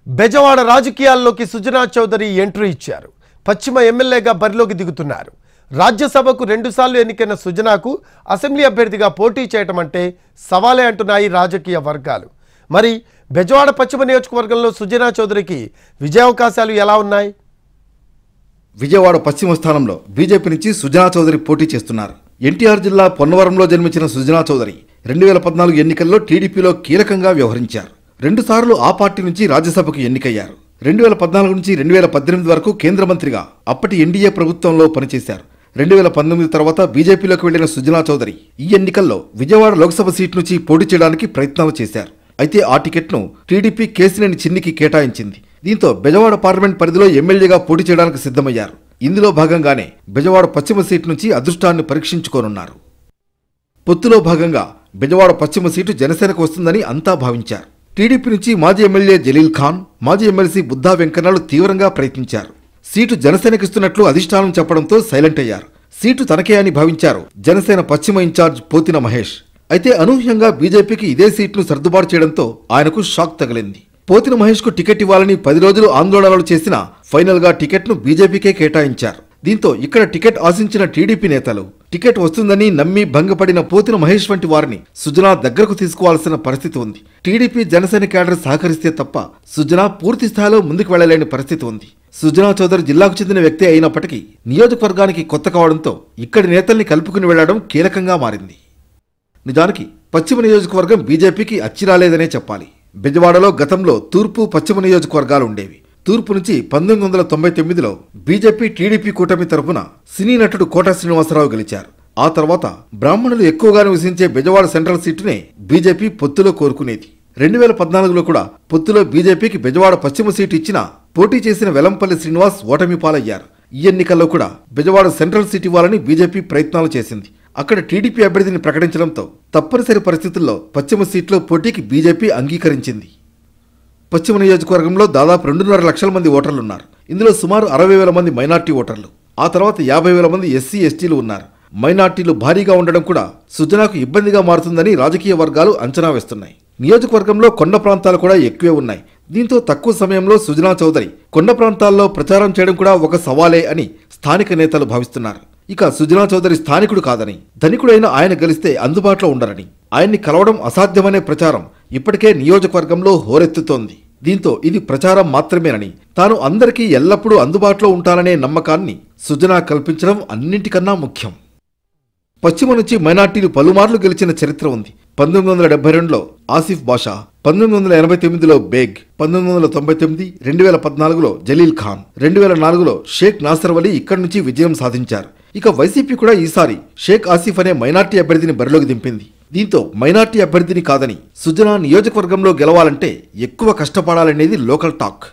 బెజవాడ రాజకీయాల్లోకి సుజనా చౌదరి ఎంట్రీ ఇచ్చారు. పశ్చిమ ఎమ్మెల్యేగా బరిలోకి దిగుతున్నారు. రాజ్యసభకు 2 సార్లు ఎన్నికైన సుజనాకు అసెంబ్లీ అభ్యర్థిగా పోటీ చేయటం అంటే సవాలే అంటున్నాయి రాజకీయ వర్గాలు. మరి బెజవాడ పశ్చిమ నియోజకవర్గంలో సుజనా చౌదరికి విజయావకాశాలు ఎలా ఉన్నాయి? విజయవాడ పశ్చిమ స్థానంలో బీజేపీ నుంచి సుజనా చౌదరి పోటీ చేస్తున్నారు. ఎన్టీఆర్ జిల్లా పొన్నవరంలో జన్మించిన సుజనా చౌదరి 2014 ఎన్నికల్లో టీడీపీలో కీలకంగా వ్యవహరించారు. 2 సార్లు ఆ పార్టీ నుంచి రాజ్యసభకు ఎన్నికయ్యారు. 2014 నుంచి 2018 వరకు కేంద్ర మంత్రిగా అప్పటి ఎన్డీఏ ప్రభుత్వంలో పనిచేశారు. 2019 తర్వాత బీజేపీలోకి వెళ్లిన సుజనా చౌదరి ఈ ఎన్నికల్లో విజయవాడ లోక్సభ సీట్ నుంచి పోటీ చేయడానికి ప్రయత్నాలు చేశారు. అయితే ఆ టికెట్ను టీడీపీ కేసినేని చిన్నికి కేటాయించింది. దీంతో బెజవాడ పార్లమెంట్ పరిధిలో ఎమ్మెల్యేగా పోటీ చేయడానికి సిద్ధమయ్యారు. ఇందులో భాగంగానే బెజవాడ పశ్చిమ సీట్ నుంచి అదృష్టాన్ని పరీక్షించుకోనున్నారు. పొత్తులో భాగంగా బెజవాడ పశ్చిమ సీటు జనసేనకు వస్తుందని అంతా భావించారు. టీడీపీ నుంచి మాజీ ఎమ్మెల్యే జలీల్ ఖాన్, మాజీ ఎమ్మెల్సీ బుద్ధా వెంకన్నలు తీవ్రంగా ప్రయత్నించారు. సీటు జనసేనకిస్తున్నట్లు అధిష్టానం చెప్పడంతో సైలెంట్ అయ్యారు. సీటు తనకే అని భావించారు జనసేన పశ్చిమ ఇన్ఛార్జ్ పోతిన మహేష్. అయితే అనూహ్యంగా బీజేపీకి ఇదే సీట్ను సర్దుబాటు చేయడంతో ఆయనకు షాక్ తగిలింది. పోతిన మహేష్కు టికెట్ ఇవ్వాలని 10 రోజులు ఆందోళనలు చేసినా ఫైనల్గా టికెట్ను బీజేపీకే కేటాయించారు. దీంతో ఇక్కడ టికెట్ ఆశించిన టీడీపీ నేతలు టికెట్ వస్తుందని నమ్మి భంగపడిన పోతిన మహేష్ వంటి వారిని సుజనా దగ్గరకు తీసుకోవాల్సిన పరిస్థితి ఉంది. టీడీపీ జనసేన క్యాడర్ సహకరిస్తే తప్ప సుజనా పూర్తి స్థాయిలో ముందుకు వెళ్లలేని పరిస్థితి ఉంది. సుజనా చౌదరి జిల్లాకు చెందిన వ్యక్తి అయినప్పటికీ నియోజకవర్గానికి కొత్త కావడంతో ఇక్కడి నేతల్ని కలుపుకుని వెళ్లడం కీలకంగా మారింది. నిజానికి పశ్చిమ నియోజకవర్గం బీజేపీకి అచ్చిరాలేదనే చెప్పాలి. బెజవాడలో గతంలో తూర్పు పశ్చిమ నియోజకవర్గాలు ఉండేవి. తూర్పు నుంచి 1999లో బీజేపీ టీడీపీ కూటమి తరఫున సినీ నటుడు కోట శ్రీనివాసరావు గెలిచారు. ఆ తర్వాత బ్రాహ్మణులు ఎక్కువగా నివసించే బెజవాడ సెంట్రల్ సీటునే బీజేపీ పొత్తులో కోరుకునేది. 2014లో కూడా పొత్తులో బీజేపీకి బెజవాడ పశ్చిమ సీటు ఇచ్చినా పోటీ చేసిన వెలంపల్లి శ్రీనివాస్ ఓటమి పాలయ్యారు. ఈ ఎన్నికల్లో కూడా బెజవాడ సెంట్రల్ సీట్ ఇవ్వాలని బీజేపీ ప్రయత్నాలు చేసింది. అక్కడ టీడీపీ అభ్యర్థిని ప్రకటించడంతో తప్పనిసరి పరిస్థితుల్లో పశ్చిమ సీట్లో పోటీకి బీజేపీ అంగీకరించింది. పశ్చిమ నియోజకవర్గంలో దాదాపు 2.5 లక్షల మంది ఓటర్లున్నారు. ఇందులో సుమారు 60,000 మంది మైనార్టీ ఓటర్లు. ఆ తర్వాత 50,000 మంది ఎస్సీ ఎస్టీలు ఉన్నారు. మైనార్టీలు భారీగా ఉండడం కూడా సుజనాకు ఇబ్బందిగా మారుతుందని రాజకీయ వర్గాలు అంచనా వేస్తున్నాయి. నియోజకవర్గంలో కొండ ప్రాంతాలు కూడా ఎక్కువే ఉన్నాయి. దీంతో తక్కువ సమయంలో సుజనా చౌదరి కొండ ప్రాంతాల్లో ప్రచారం చేయడం కూడా ఒక సవాలే అని స్థానిక నేతలు భావిస్తున్నారు. ఇక సుజనా చౌదరి స్థానికుడు కాదని, ధనికుడైన ఆయన గెలిస్తే అందుబాటులో ఉండరని, ఆయన్ని కలవడం అసాధ్యమనే ప్రచారం ఇప్పటికే నియోజకవర్గంలో హోరెత్తుతోంది. దీంతో ఇది ప్రచారం మాత్రమేనని, తాను అందరికీ ఎల్లప్పుడూ అందుబాటులో ఉంటాననే నమ్మకాన్ని సుజనా కల్పించడం అన్నింటికన్నా ముఖ్యం. పశ్చిమ నుంచి మైనార్టీలు పలుమార్లు గెలిచిన చరిత్ర ఉంది. 1972లో ఆసిఫ్ బాషా, 1989లో బేగ్, 1999, 2014లో జలీల్ ఖాన్, 2004లో షేక్ నాసర్ వలీ ఇక్కడి నుంచి విజయం సాధించారు. ఇక వైసీపీ కూడా ఈసారి షేక్ ఆసిఫ్ అనే మైనార్టీ అభ్యర్థిని బరిలోకి దింపింది. దీంతో మైనార్టీ అభ్యర్థిని కాదని సుజనా నియోజకవర్గంలో గెలవాలంటే ఎక్కువ కష్టపడాలనేది లోకల్ టాక్.